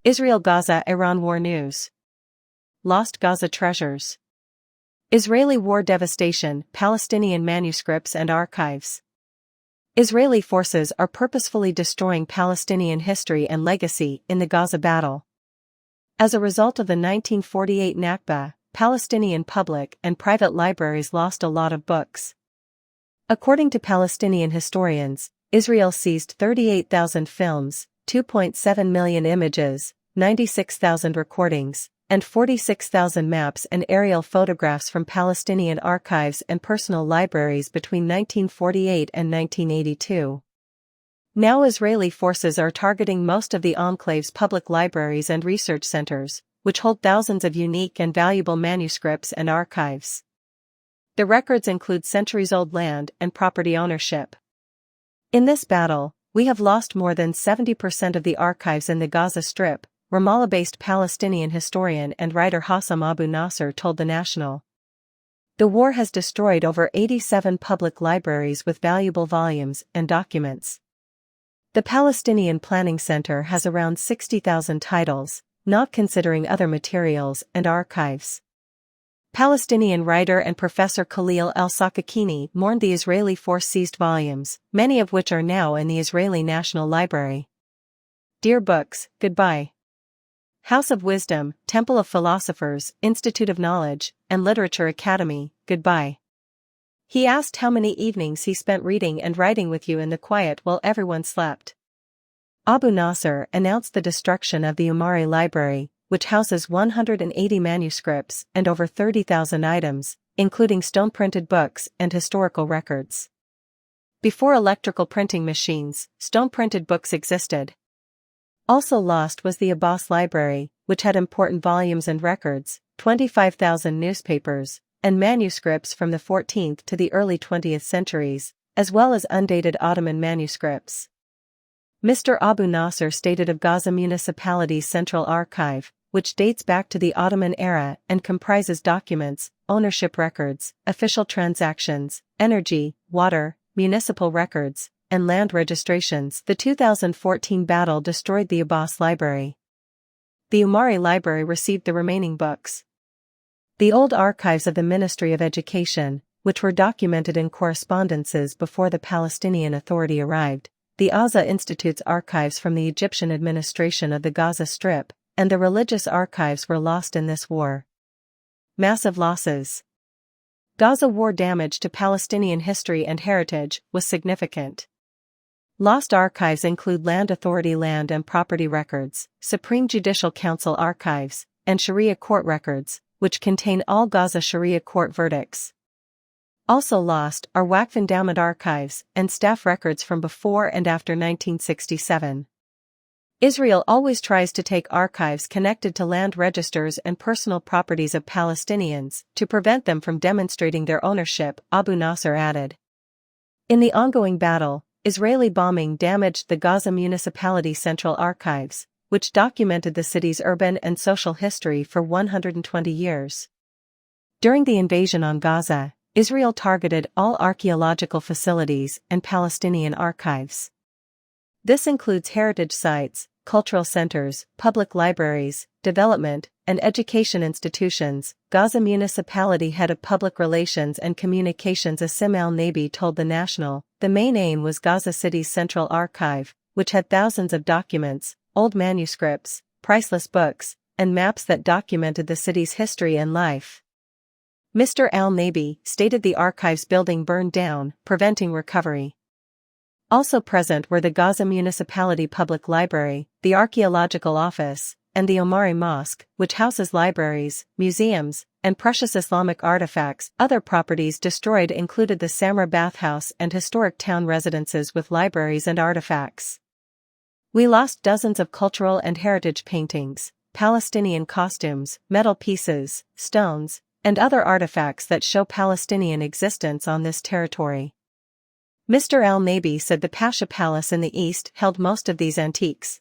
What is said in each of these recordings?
Israel-Gaza Iran War news. Lost Gaza treasures. Israeli war devastation, Palestinian manuscripts and archives. Israeli forces are purposefully destroying Palestinian history and legacy in the Gaza battle. As a result of the 1948 Nakba, Palestinian public and private libraries lost a lot of books. According to Palestinian historians, Israel seized 38,000 films, 2.7 million images, 96,000 recordings, and 46,000 maps and aerial photographs from Palestinian archives and personal libraries between 1948 and 1982. Now Israeli forces are targeting most of the enclave's public libraries and research centers, which hold thousands of unique and valuable manuscripts and archives. The records include centuries-old land and property ownership. In this battle, we have lost more than 70% of the archives in the Gaza Strip, Ramallah-based Palestinian historian and writer Hassam Abu Nasser told The National. The war has destroyed over 87 public libraries with valuable volumes and documents. The Palestinian Planning Center has around 60,000 titles, not considering other materials and archives. Palestinian writer and professor Khalil al-Sakakini mourned the Israeli force seized volumes, many of which are now in the Israeli National Library. Dear books, goodbye. House of Wisdom, Temple of Philosophers, Institute of Knowledge, and Literature Academy, goodbye. He asked how many evenings he spent reading and writing with you in the quiet while everyone slept. Abu Nasser announced the destruction of the Umari Library, which houses 180 manuscripts and over 30,000 items, including stone-printed books and historical records. Before electrical printing machines, stone-printed books existed. Also lost was the Abbas Library, which had important volumes and records, 25,000 newspapers, and manuscripts from the 14th to the early 20th centuries, as well as undated Ottoman manuscripts. Mr. Abu Nasser stated of Gaza Municipality's Central Archive, which dates back to the Ottoman era and comprises documents, ownership records, official transactions, energy, water, municipal records, and land registrations. The 2014 battle destroyed the Abbas Library. The Umari Library received the remaining books. The old archives of the Ministry of Education, which were documented in correspondences before the Palestinian Authority arrived, the Gaza Institute's archives from the Egyptian administration of the Gaza Strip, and the religious archives were lost in this war. Massive losses. Gaza war damage to Palestinian history and heritage was significant. Lost archives include Land Authority land and property records, Supreme Judicial Council archives, and Sharia court records, which contain all Gaza Sharia court verdicts. Also lost are Waqf endowment archives and staff records from before and after 1967. Israel always tries to take archives connected to land registers and personal properties of Palestinians to prevent them from demonstrating their ownership, Abu Nasser added. In the ongoing battle, Israeli bombing damaged the Gaza Municipality Central Archives, which documented the city's urban and social history for 120 years. During the invasion on Gaza, Israel targeted all archaeological facilities and Palestinian archives. This includes heritage sites, cultural centers, public libraries, development, and education institutions. Gaza Municipality Head of Public Relations and Communications Asim al-Nabi told The National, the main aim was Gaza City's Central Archive, which had thousands of documents, old manuscripts, priceless books, and maps that documented the city's history and life. Mr. al-Nabi stated the archives building burned down, preventing recovery. Also present were the Gaza Municipality Public Library, the Archaeological Office, and the Omari Mosque, which houses libraries, museums, and precious Islamic artifacts. Other properties destroyed included the Samra bathhouse and historic town residences with libraries and artifacts. We lost dozens of cultural and heritage paintings, Palestinian costumes, metal pieces, stones, and other artifacts that show Palestinian existence on this territory. Mr. al-Nabi said the Pasha Palace in the east held most of these antiques.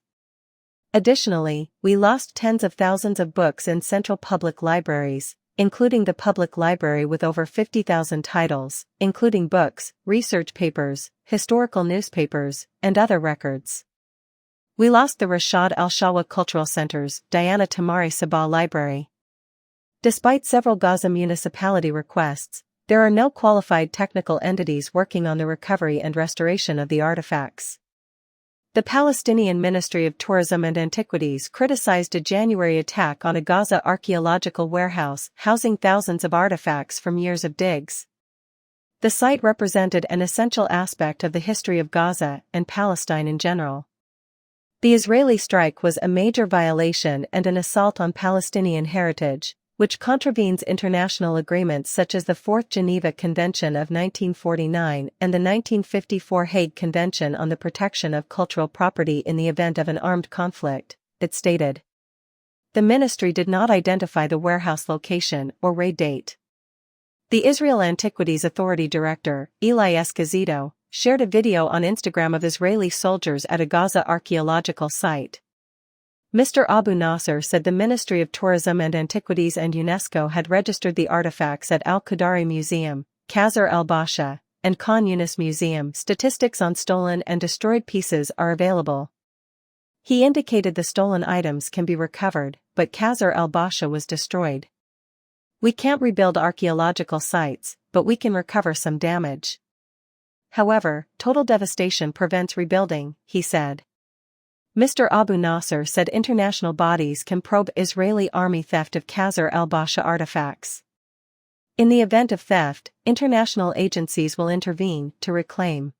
Additionally, we lost tens of thousands of books in central public libraries, including the public library with over 50,000 titles, including books, research papers, historical newspapers, and other records. We lost the Rashad al-Shawa Cultural Center's Diana Tamari Sabah Library. Despite several Gaza municipality requests, there are no qualified technical entities working on the recovery and restoration of the artifacts. The Palestinian Ministry of Tourism and Antiquities criticized a January attack on a Gaza archaeological warehouse housing thousands of artifacts from years of digs. The site represented an essential aspect of the history of Gaza and Palestine in general. The Israeli strike was a major violation and an assault on Palestinian heritage, which contravenes international agreements such as the Fourth Geneva Convention of 1949 and the 1954 Hague Convention on the Protection of Cultural Property in the event of an armed conflict, it stated. The ministry did not identify the warehouse location or raid date. The Israel Antiquities Authority Director, Eli Esposito, shared a video on Instagram of Israeli soldiers at a Gaza archaeological site. Mr. Abu Nasser said the Ministry of Tourism and Antiquities and UNESCO had registered the artifacts at Al-Qudari Museum, Qasr al-Basha, and Khan Yunis Museum. Statistics on stolen and destroyed pieces are available. He indicated the stolen items can be recovered, but Qasr al-Basha was destroyed. We can't rebuild archaeological sites, but we can recover some damage. However, total devastation prevents rebuilding, he said. Mr. Abu Nasser said international bodies can probe Israeli army theft of Qasr al-Basha artifacts. In the event of theft, international agencies will intervene to reclaim.